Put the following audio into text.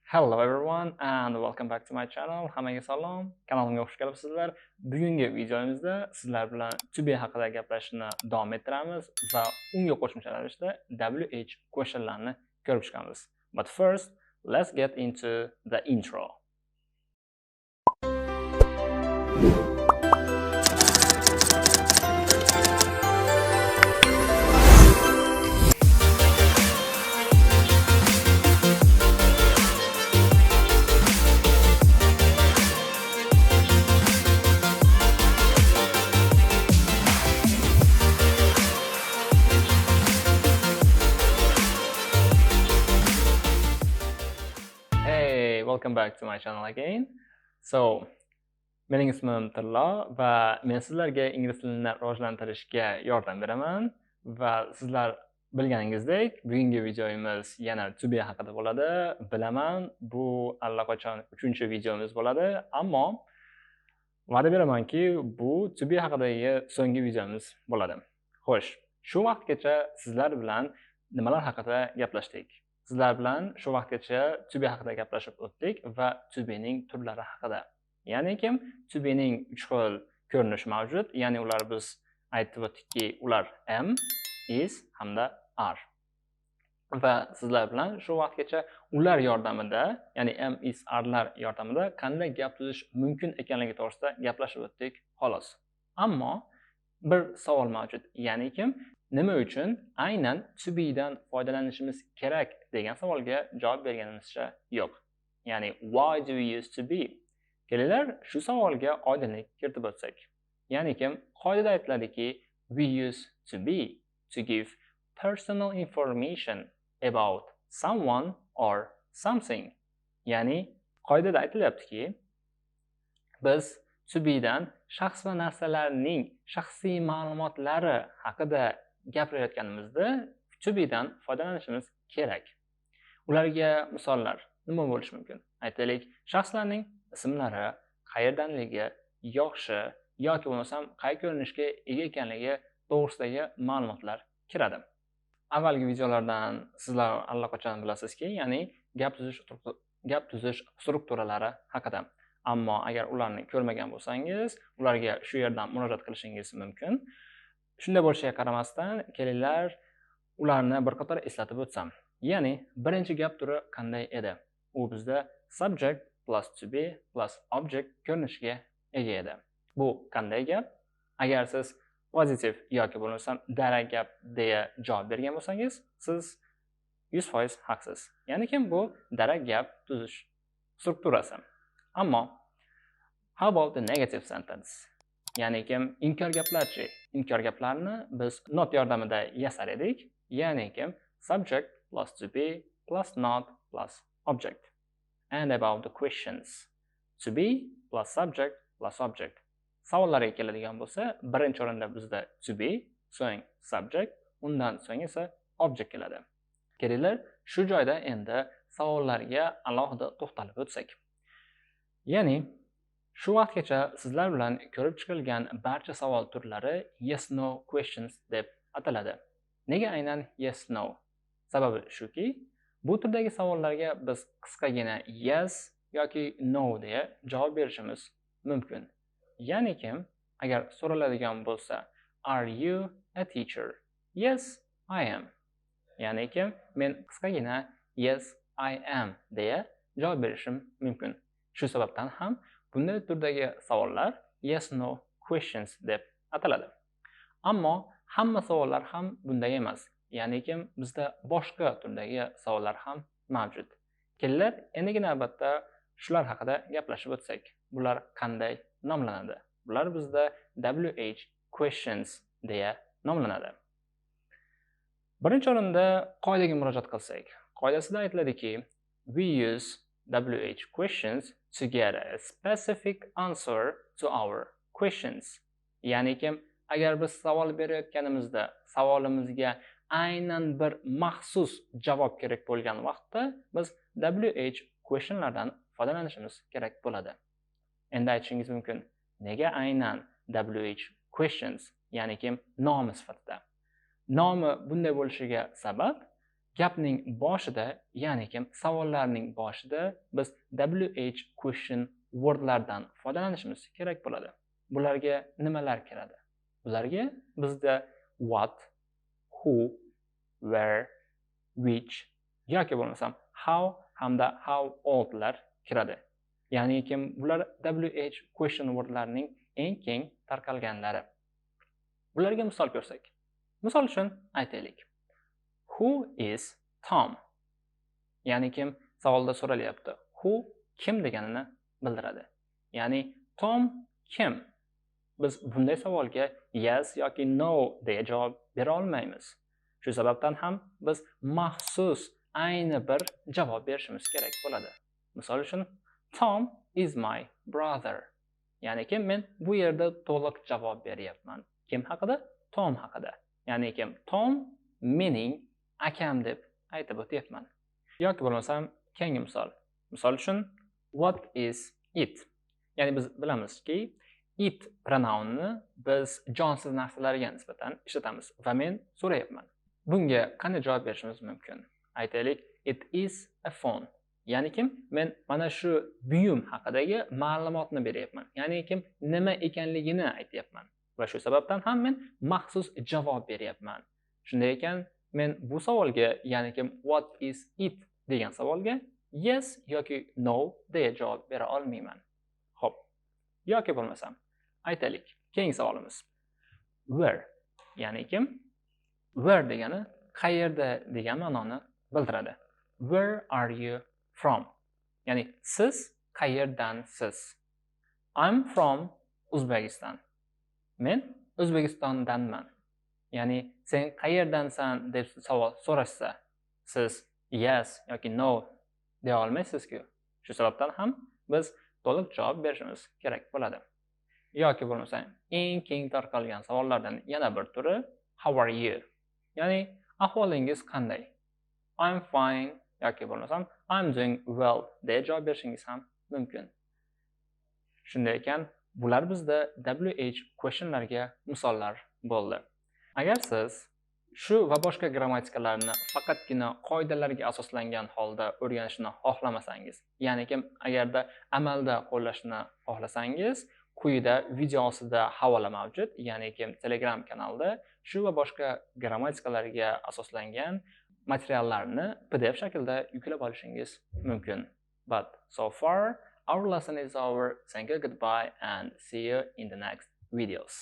Hello everyone and welcome back to my channel. Hammaga salom. Kanalimga xush kelibsizlar. Bugungi videomizda sizlar bilan to be haqida gaplashishni davom ettiramiz va unga qo'shimcha ravishda WH questionlarni ko'rib chiqamiz. But first, let's get into the intro. Welcome back to my channel again. So, mening ismim Tillo va men sizlarga ingliz tilini rivojlantirishga yordam beraman va sizlar bilganingizdek, bugungi videomiz yana to be haqida bo'ladi. Bilaman, bu allaqachon 3-videomiz bo'ladi, ammo va'da beramanki, bu to be haqidagi so'nggi videomiz bo'ladi. Xo'sh, shu vaqtgacha sizlar bilan nimalar haqida gaplashdik? Sizlar bilan shu vaqtgacha to be haqida gaplashib o'tdik va to be'ning turlari haqida. Ya'ni to be'ning 3 xil ko'rinishi mavjud. Ya'ni ular biz aytib o'tdikki, ular am, is hamda are. Va sizlar bilan shu vaqtgacha ular yordamida, ya'ni am, is, arelar yordamida qanday gap tuzish mumkin ekanligi to'g'risida gaplashib o'tdik, xolos. Ammo bir savol mavjud. Ya'ni nima uchun aynan to be dan foydalanishimiz kerak degan savolga javob berganimizcha yo'q. Ya'ni why do we use to be? Kelinglar shu savolga oydinlik kiritib o'tsak. Ya'ni qoidada aytiladiki, we use to be to give personal information about someone or something. Ya'ni qoidada aytilyaptiki, biz to be dan shaxs va narsalarning shaxsiy ma'lumotlari haqida gapirayotganimizda to be dan foydalanishimiz kerak. Ularga misollar nima bo'lishi mumkin? Aytaylik, shaxslarning ismlari, qayerdanligi, yoshi yoki bo'lmasam qay ko'rinishga ega ekanligi to'g'risidagi ma'lumotlar kiradi. Avvalgi videolardan sizlar allaqachon bilasizki, ya'ni gap tuzish strukturalari haqida. Ammo agar ularni ko'rmagan bo'lsangiz, ularga shu yerdan murojaat qilishingiz mumkin. Shunday bo'lishiga qaramasdan, kelinglar ularni bir qator eslatib o'tsam. Ya'ni birinchi gap turi qanday edi? U bizda subject plus to be plus object ko'rinishiga ega edi. Bu qanday gap? Agar siz pozitiv yoki bo'lmasam darak gap deya javob bergan bo'lsangiz, siz 100% haqsiz. Ya'ni bu darak gap tuzish strukturasi. Ammo how about the negative sentence? Ya'ni inkor gaplarchi? Inkor gaplarni biz not yordamida yasar edik. Ya'ni subject plus to be plus not plus object. And about the questions, to be plus subject plus object. Savollarga keladigan bo'lsa, birinchi o'rinda bizda to be, so'ng subject, undan so'ng esa object keladi. Kelinglar, shu joyda endi savollarga alohida to'xtalib o'tsak. Ya'ni shu vaqtgacha sizlar bilan ko'rib chiqilgan barcha savol turlari yes no questions deb ataladi. Nega aynan yes no? Sababi shuki, bu turdagi savollarga biz qisqagina yes yoki no deya javob berishimiz mumkin. Ya'ni agar so'raladigan bo'lsa, are you a teacher? Yes, I am. Ya'ni men qisqagina yes, I am deya javob berishim mumkin. Shu sababdan ham bunday turdagi savollar yes no questions deb ataladi. Ammo hamma savollar ham bunday emas. Ya'ni bizda boshqa turdagi savollar ham mavjud. Kelinglar, endigi navbatda shular haqida gaplashib o'tsak. Bular qanday nomlanadi? Bular bizda WH questions deya nomlanadi. Birinchi o'rinda qoidaga murojaat qilsak. Qoidasida aytiladiki, we use WH questions to get a specific answer to our questions. Ya'ni agar biz savol berayotganimizda savolimizga aynan bir maxsus javob kerak bo'lgan vaqtda biz WH questionlardan foydalanishimiz kerak bo'ladi. Endi aytishingiz mumkin, nega aynan WH questions, ya'ni nomi sifatida? Nomi bunday bo'lishiga sabab, gapning boshida, ya'ni savollarning boshida biz WH question wordlardan foydalanishimiz kerak bo'ladi. Bularga nimalar kiradi? Bularga bizda what, who, where, which yoki bo'lmasam how hamda how oldlar kiradi. Ya'ni bular WH question wordlarning eng keng tarqalganlari. Bularga misol ko'rsak. Misol uchun aytaylik. Who is Tom? Ya'ni savolda so'ralyapti. Who kim deganini bildiradi. Ya'ni Tom kim? Biz bunday savolga yes yoki no deya javob bera olmaymiz. Shu sababdan ham biz maxsus ayni bir javob berishimiz kerak bo'ladi. Misol uchun Tom is my brother. Ya'ni men bu yerda to'liq javob beryapman. Kim haqida? Tom haqida. Ya'ni Tom mening akam deb aytib o'tyapman. Yoki bo'lmasam keyingi misol. Misol uchun what is it? Ya'ni biz bilamizki it pronounni biz jonsiz narsalarga nisbatan ishlatamiz va men so'rayapman. Bunga qanday javob berishimiz mumkin? Aytaylik, it is a phone. Ya'ni men mana shu buyum haqidagi ma'lumotni beryapman. Ya'ni nima ekanligini aytyapman. Va shu sababdan ham men maxsus javob beryapman. Shunday ekan, men bu savolga, ya'ni what is it degan savolga yes yoki no deya javob bera olmayman. Xo'p. Yoki bo'lmasam, aytaylik, keyingi savolimiz. Where? Ya'ni where degani qayerda degan ma'noni bildiradi. Where are you from? Ya'ni siz qayerdansiz? I'm from Uzbekistan. Men O'zbekistondanman. Ya'ni sen qayerdansan deb savol so'rashsa, siz yes yoki no deya olmaysiz-ku. Shu sababdan ham biz to'liq javob berishimiz kerak bo'ladi. Yoki bo'lmasa, eng keng tarqalgan savollardan yana bir turi how are you? Ya'ni ahvolingiz qanday? I'm fine yoki bo'lmasam I'm doing well deya javob berishingiz ham mumkin. Shunday ekan, bular bizda WH questionlarga misollar bo'ldi. Agar siz shu va boshqa grammatikalarni faqatgina qoidalarga asoslangan holda o'rganishni xohlamasangiz, ya'ni agarda amalda qo'llashni xohlasangiz, quyida video ostida havola mavjud, ya'ni Telegram kanalda shu va boshqa grammatikalarga asoslangan materiallarni PDF shaklda yuklab olishingiz mumkin. But so far, our lesson is over. Thank you, goodbye, and see you in the next videos.